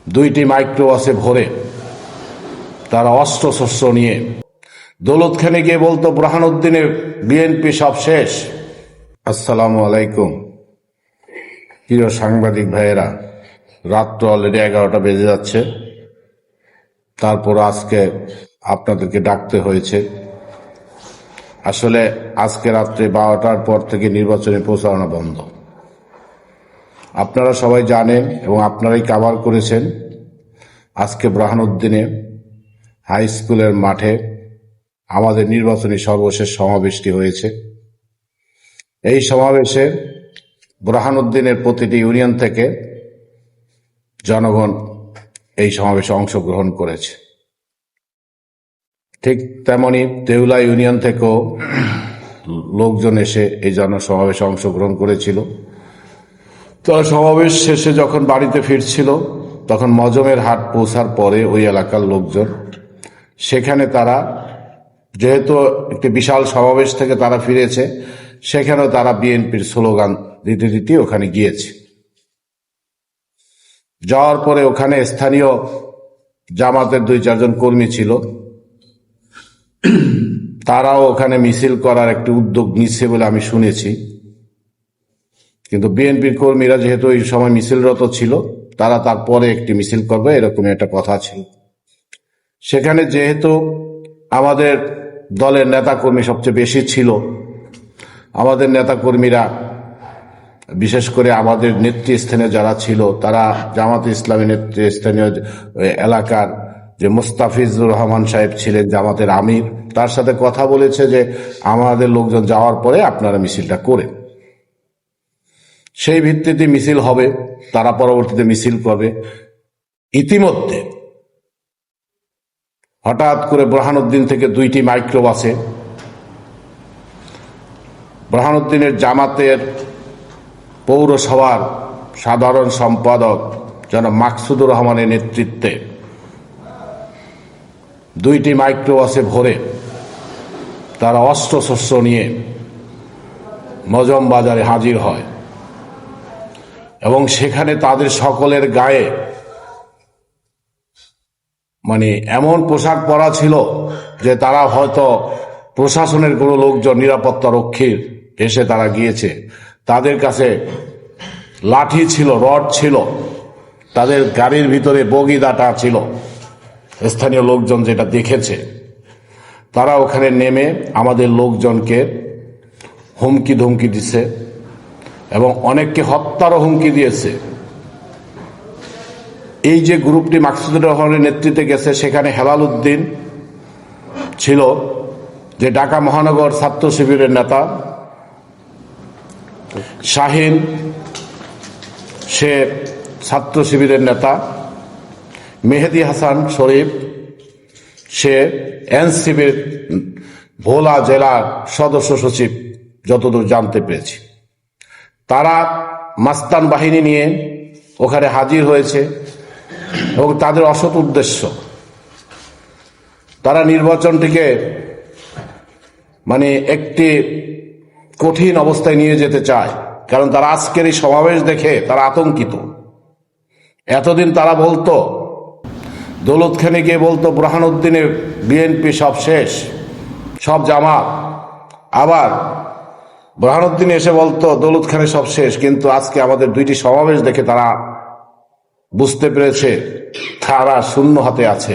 দুইটি মাইক্রোবাসে ভরে তারা অস্ত্রশস্ত্র নিয়ে দৌলতখানে গিয়ে বলতো বুরহানুদ্দিনের বিএনপি সব শেষ। আসসালামু আলাইকুম প্রিয় সাংবাদিক ভাইয়েরা, রাত তো অলরেডি 11টা বেজে যাচ্ছে, তারপর আজকে আপনাদেরকে ডাকতে হয়েছে। আসলে আজকে রাত্রে 12টার পর থেকে নির্বাচনী প্রচারণা বন্ধ। আপনারা সবাই জানেন এবং আপনারাই কাভার করেছেন, আজকে বুরহানুদ্দিনে হাই স্কুলের মাঠে আমাদের নির্বাচনী সর্বশেষ সমাবেশটি হয়েছে। এই সমাবেশে বুরহানুদ্দিনের প্রতিটি ইউনিয়ন থেকে জনগণ এই সমাবেশে অংশগ্রহণ করেছে। ঠিক তেমনি দেউলা ইউনিয়ন থেকেও লোকজন এসে এই জনসমাবেশে অংশগ্রহণ করেছিল। তারা সমাবেশ শেষে যখন বাড়িতে ফিরছিল তখন মজমের হাট পৌঁছার পরে ওই এলাকার লোকজন সেখানে তারা, যেহেতু একটি বিশাল সমাবেশ থেকে তারা ফিরেছে, সেখানেও তারা বিএনপির স্লোগান দিতে দিতে ওখানে গিয়েছে। যাওয়ার পরে ওখানে স্থানীয় জামাতের 2-4 জন কর্মী ছিল, তারাও ওখানে মিছিল করার একটি উদ্যোগ নিচ্ছে বলে আমি শুনেছি। কিন্তু বিএনপির কর্মীরা যেহেতু এই সময় মিছিলরত ছিল, তারা তারপরে একটি মিছিল করবে এরকম একটা কথা ছিল। সেখানে যেহেতু আমাদের দলের নেতাকর্মী সবচেয়ে বেশি ছিল, আমাদের নেতাকর্মীরা বিশেষ করে আমাদের নেতৃস্থানে যারা ছিল তারা জামাতে ইসলামী নেতৃস্থানীয় এলাকার যে মুস্তাফিজুর রহমান সাহেব ছিলেন জামাতের আমির, তার সাথে কথা বলেছে যে আমাদের লোকজন যাওয়ার পরে আপনারা মিছিলটা করেন। সেই ভিত্তিতে মিছিল হবে, তারা পরবর্তীতে মিছিল করবে। ইতিমধ্যে হঠাৎ করে বুরহানুদ্দিন থেকে 2টি মাইক্রোবাসে বুরহানুদ্দিনের জামাতের পৌরসভার সাধারণ সম্পাদক জনাব মাকসুদুর রহমানের নেতৃত্বে 2টি মাইক্রোবাসে ভরে তারা অস্ত্রশস্ত্র নিয়ে মজম বাজারে হাজির হয় এবং সেখানে তাদের সকলের গায়ে এমন পোশাক পরা ছিল যে তারা হয়তো প্রশাসনের কোনো লোকজন, নিরাপত্তা রক্ষীর এসে তারা গিয়েছে, তাদের কাছে লাঠি ছিল, রড ছিল, তাদের গাড়ির ভিতরে বগি ডাটা ছিল। স্থানীয় লোকজন যেটা দেখেছে, তারা ওখানে নেমে আমাদের লোকজনকে হুমকি ধমকি দিচ্ছে এবং অনেককে হত্যারও হুমকি দিয়েছে। এই যে গ্রুপটি মাকসুদুর রহমানের নেতৃত্বে গেছে, সেখানে হেলাল উদ্দিন ছিল যে ঢাকা মহানগর ছাত্র শিবিরের নেতা, শাহিন সে ছাত্র শিবিরের নেতা, মেহেদি হাসান শরীফ সে এনসিপির ভোলা জেলার সদস্য সচিব, যতদূর জানতে পেরেছি। তারা মাস্তান বাহিনী নিয়ে ওখানে হাজির হয়েছে এবং তাদের অসৎ উদ্দেশ্য, তারা নির্বাচনটিকে একটি কঠিন অবস্থায় নিয়ে যেতে চায়। কারণ তারা আজকের এই সমাবেশ দেখে তারা আতঙ্কিত। এতদিন তারা বলতো, দৌলতখানে গিয়ে বলতো বুরহানুদ্দিনের বিএনপি সব শেষ, সব জামাত। আবার বুরহানুদ্দিন এসে বলতো দৌলতখানে সব শেষ। কিন্তু আজকে আমাদের 2টি সমাবেশ দেখে তারা বুঝতে পেরেছে তারা শূন্য হাতে আছে।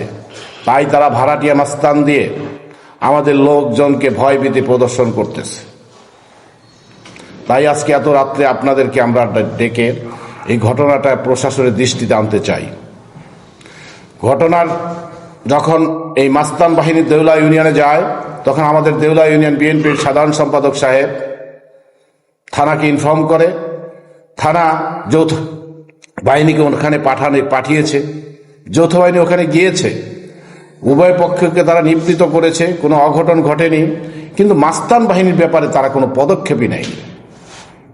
তাই তারা ভাড়াটিয়া মাস্তান দিয়ে আমাদের লোকজনকে ভয়ভীতি প্রদর্শন করতেছে। তাই আজকে এত রাত্রে আপনাদেরকে আমরা ডেকে এই ঘটনাটা প্রশাসনের দৃষ্টিতে আনতে চাই। ঘটনার যখন এই মাস্তান বাহিনী দেউলা ইউনিয়নে যায়, তখন আমাদের দেউলা ইউনিয়ন বিএনপির সাধারণ সম্পাদক সাহেব থানাকে ইনফর্ম করে। থানা যৌথ বাহিনীকে ওখানে পাঠিয়েছে, যৌথ বাহিনী ওখানে গিয়েছে, উভয় পক্ষকে তারা নিবৃত্ত করেছে, কোনো অঘটন ঘটেনি। কিন্তু মাস্তান বাহিনীর ব্যাপারে তারা কোনো পদক্ষেপই নেয়নি।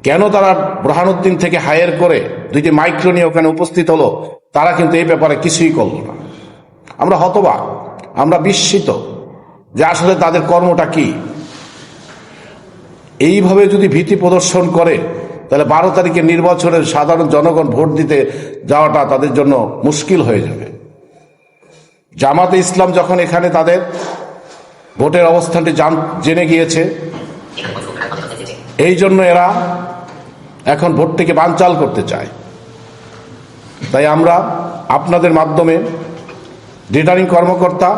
কেন তারা বুরহানুদ্দিন থেকে হায়ার করে 2টি মাইক্রো নিয়ে ওখানে উপস্থিত হলো, তারা কিন্তু এই ব্যাপারে কিছুই করল না। আমরা হতবাক, আমরা বিস্মিত যে আসলে তাদের কর্মটা কি। এইভাবে যদি ভীতি প্রদর্শন করে তাহলে 12 তারিখের নির্বাচনের সাধারণ জনগণ ভোট দিতে যাওয়াটা তাদের জন্য মুশকিল হয়ে যাবে। জামাতে ইসলাম যখন এখানে তাদের ভোটের অবস্থানটি জেনে গিয়েছে, এই জন্য এরা এখন ভোটটিকে বানচাল করতে চায়। তাই আমরা আপনাদের মাধ্যমে রিটার্নিং কর্মকর্তা,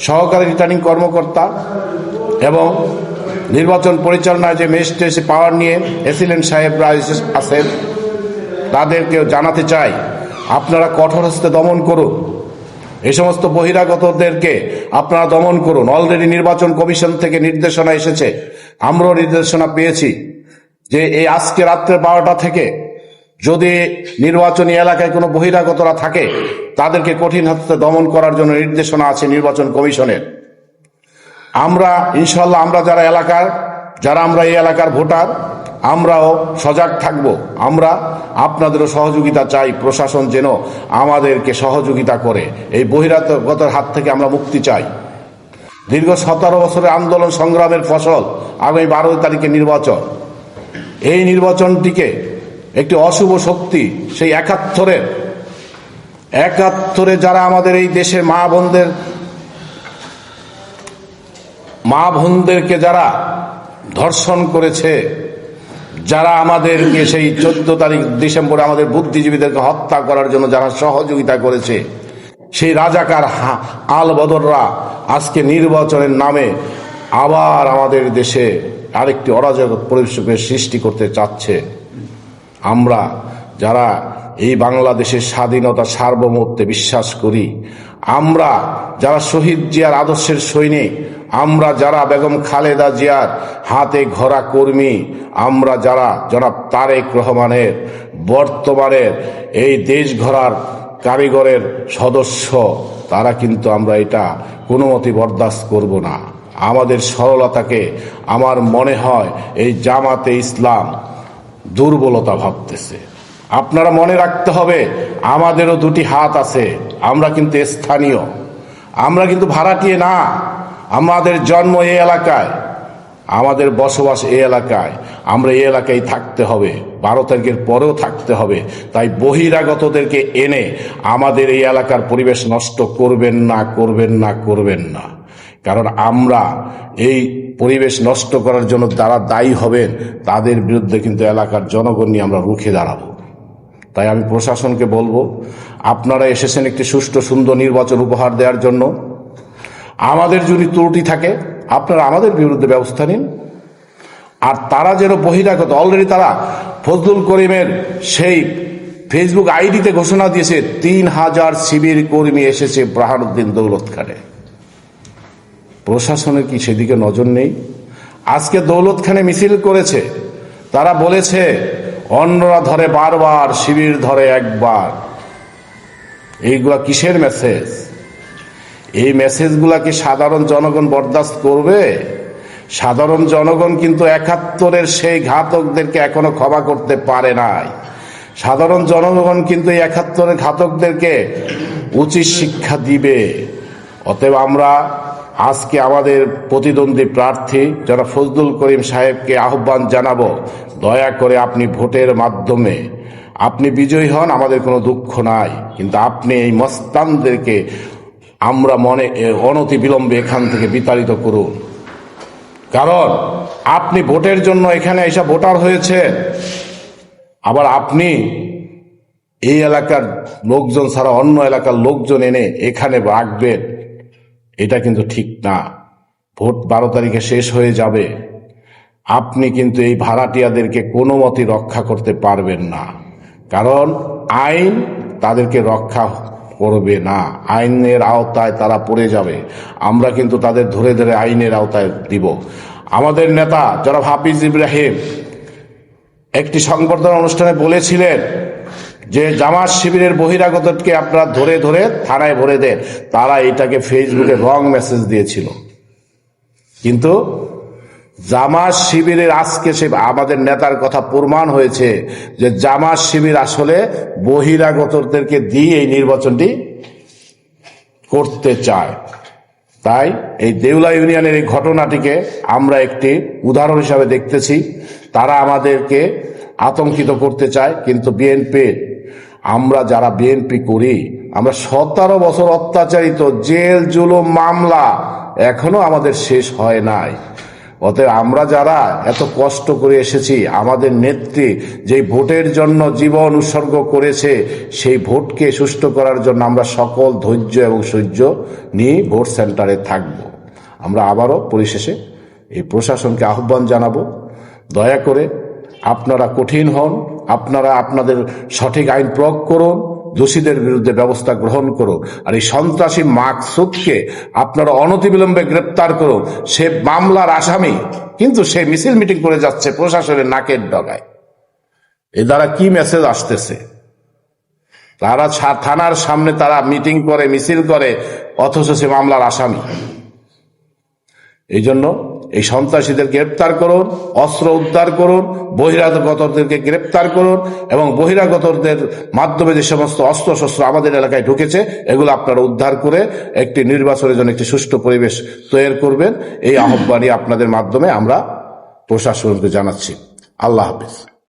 সহকারী রিটার্নিং কর্মকর্তা এবং নির্বাচন পরিচালনায় যে ম্যাজিস্ট্রেসি পাওয়ার নিয়ে এসিলেন্ট সাহেবরা আছেন, তাদেরকে জানাতে চাই আপনারা কঠোর হস্তে দমন করুন। এই সমস্ত বহিরাগতদেরকে আপনারা দমন করুন। অলরেডি নির্বাচন কমিশন থেকে নির্দেশনা এসেছে, আমরাও নির্দেশনা পেয়েছি যে এই আজকে রাত্রে 12টা থেকে যদি নির্বাচনী এলাকায় কোনো বহিরাগতরা থাকে তাদেরকে কঠিন হস্তে দমন করার জন্য নির্দেশনা আছে নির্বাচন কমিশনের। আমরা ইনশাল্লাহ আমরা এই এলাকার ভোটার, আমরাও সজাগ থাকব। আমরা আপনাদেরও সহযোগিতা চাই, প্রশাসন যেন আমাদেরকে সহযোগিতা করে এই বহিরাগতের হাত থেকে আমরা মুক্তি চাই। দীর্ঘ 17 বছরের আন্দোলন সংগ্রামের ফসল আগামী 12 তারিখে নির্বাচন। এই নির্বাচনটিকে একটি অশুভ শক্তি সেই 71-এ যারা আমাদের এই দেশের মা বোনদেরকে যারা ধর্ষণ করেছে, যারা আমাদেরকে সেই 14 তারিখ ডিসেম্বরে আমাদের বুদ্ধিজীবীদেরকে হত্যা করার জন্য যারা সহযোগিতা করেছে, সেই রাজাকার আল বদররা আজকে নির্বাচনের নামে আবার আমাদের দেশে আরেকটি অরাজক পরিবেশের সৃষ্টি করতে চাচ্ছে। আমরা যারা এই বাংলাদেশের স্বাধীনতা সার্বভৌমত্বে বিশ্বাস করি, আমরা যারা শহীদ জিয়ার আদর্শের সৈনিক, আমরা যারা বেগম খালেদা জিয়ার হাতে ঘোরা কর্মী, আমরা যারা জনাব তারেক রহমানের বর্তমানের এই দেশ ঘোরার কারিগরের সদস্য, তারা কিন্তু আমরা এটা কোনো মতে বরদাস্ত করব না। আমাদের সরলতাকে আমার মনে হয় এই জামাতে ইসলাম দুর্বলতা ভাবতেছে। আপনারা মনে রাখতে হবে আমাদেরও দুটি হাত আছে, আমরা কিন্তু স্থানীয়, আমরা কিন্তু ভাড়াটিয়ে না। আমাদের জন্ম এই এলাকায়, আমাদের বসবাস এই এলাকায়, আমরা এই এলাকায় থাকতে হবে, 12 তারিখের পরেও থাকতে হবে। তাই বহিরাগতদেরকে এনে আমাদের এই এলাকার পরিবেশ নষ্ট করবেন না। কারণ আমরা এই পরিবেশ নষ্ট করার জন্য যারা দায়ী হবেন তাদের বিরুদ্ধে কিন্তু এলাকার জনগণ নিয়ে আমরা রুখে দাঁড়াবো। তাই আমি প্রশাসনকে বলবো, আপনারা এসেছেন একটি সুষ্ঠু সুন্দর নির্বাচন উপহার দেওয়ার জন্য। আমাদের যদি ত্রুটি থাকে আপনারা আমাদের বিরুদ্ধে ব্যবস্থা নিন। আর তারা যেন বহিরাগত, অলরেডি তারা ফজলুল করিমের সেই ফেসবুক আইডিতে ঘোষণা দিয়েছে 3000 শিবির কর্মী এসেছে ব্রাহারউদ্দিন দৌলতখানে। প্রশাসনের কি সেদিকে নজর নেই? আজকে দৌলতখানে মিছিল করেছে, তারা বলেছে অন্যরা ধরে বারবার, শিবির ধরে একবার। এইগুলা কিসের মেসেজ? এই মেসেজগুলা কি সাধারণ জনগণ বরদাস্ত করবে? সাধারণ জনগণ কিন্তু 71-এর সেই ঘাতকদেরকে এখনো ক্ষমা করতে পারে নাই। সাধারণ জনগণ কিন্তু এই 71-এর ঘাতকদেরকে উচিত শিক্ষা দিবে। অতএব আমরা আজকে আমাদের প্রতিদ্বন্দ্বী প্রার্থী যারা ফজলুল করিম সাহেবকে আহ্বান জানাবো, দয়া করে আপনি ভোটের মাধ্যমে আপনি বিজয়ী হন, আমাদের কোনো দুঃখ নাই, কিন্তু আপনি এই মস্তানদেরকে আমরা অনতি বিলম্বে এখান থেকে বিতাড়িত করুন। কারণ আপনি ভোটের জন্য এখানে এসে ভোটার হয়েছে, আবার আপনি এই এলাকার লোকজন ছাড়া অন্য এলাকার লোকজন এনে এখানে রাখবেন, এটা কিন্তু ঠিক না। ভোট 12 তারিখে শেষ হয়ে যাবে, আপনি কিন্তু এই ভাড়াটিয়াদেরকে কোনো মতে রক্ষা করতে পারবেন না। কারণ আইন তাদেরকে রক্ষা করবে না, আইনের আওতায় তারা পড়ে যাবে। আমরা কিন্তু তাদের ধরে ধরে আইনের আওতায় দিব। আমাদের নেতা যারা হাফিজ ইব্রাহিম একটি সংবর্ধনা অনুষ্ঠানে বলেছিলেন যে জামাত শিবিরের বহিরাগতকে আপনারা ধরে ধরে থানায় ভরে দেন। তারা এটাকে ফেসবুকে রং মেসেজ দিয়েছিল, কিন্তু জামাত শিবিরের আজকে সে আমাদের নেতার কথা প্রমাণ হয়েছে যে জামাত শিবির আসলে বহিরাগতদেরকে দিয়ে এই নির্বাচনটি করতে চায়। তাই এই দেউলা ইউনিয়নের এই ঘটনাটিকে আমরা একটি উদাহরণ হিসাবে দেখতেছি। তারা আমাদেরকে আতঙ্কিত করতে চায়। কিন্তু আমরা যারা বিএনপি করি, আমরা 17 বছর অত্যাচারিত, জেল জুলুম মামলা এখনো আমাদের শেষ হয় নাই। অতএব আমরা যারা এত কষ্ট করে এসেছি, আমাদের নেত্রী যেই ভোটের জন্য জীবন উৎসর্গ করেছে, সেই ভোটকে সুষ্ঠু করার জন্য আমরা সকল ধৈর্য এবং সহ্য নিয়ে ভোট সেন্টারে থাকব। আমরা আবারও পরিশেষে এই প্রশাসনকে আহ্বান জানাবো, দয়া করে আপনারা কঠিন হন, আপনারা আপনাদের সঠিক আইন প্রয়োগ করুন, দোষীদের বিরুদ্ধে ব্যবস্থা গ্রহণ করুন। আর এই সন্ত্রাসী মাকসুদকে আপনারা অনতিবিলম্বে গ্রেপ্তার করুন। সে মামলার আসামি, কিন্তু সে মিছিল মিটিং করে যাচ্ছে প্রশাসনের নাকের ডগায়। এ দ্বারা কি মেসেজ আসতেছে? তারা থানার সামনে তারা মিটিং করে, মিছিল করে, অথচ সে মামলার আসামি। এই জন্য এই সন্ত্রাসীদের গ্রেপ্তার করুন, অস্ত্র উদ্ধার করুন, বহিরাগতদেরকে গ্রেপ্তার করুন, এবং বহিরাগতদের মাধ্যমে যে সমস্ত অস্ত্রশস্ত্র আমাদের এলাকায় ঢুকেছে এগুলো আপনারা উদ্ধার করে একটি নির্বাচনের জন্য একটি সুষ্ঠু পরিবেশ তৈরি করবেন। এই আহ্বানই আপনাদের মাধ্যমে আমরা প্রশাসনকে জানাচ্ছি। আল্লাহ হাফেজ।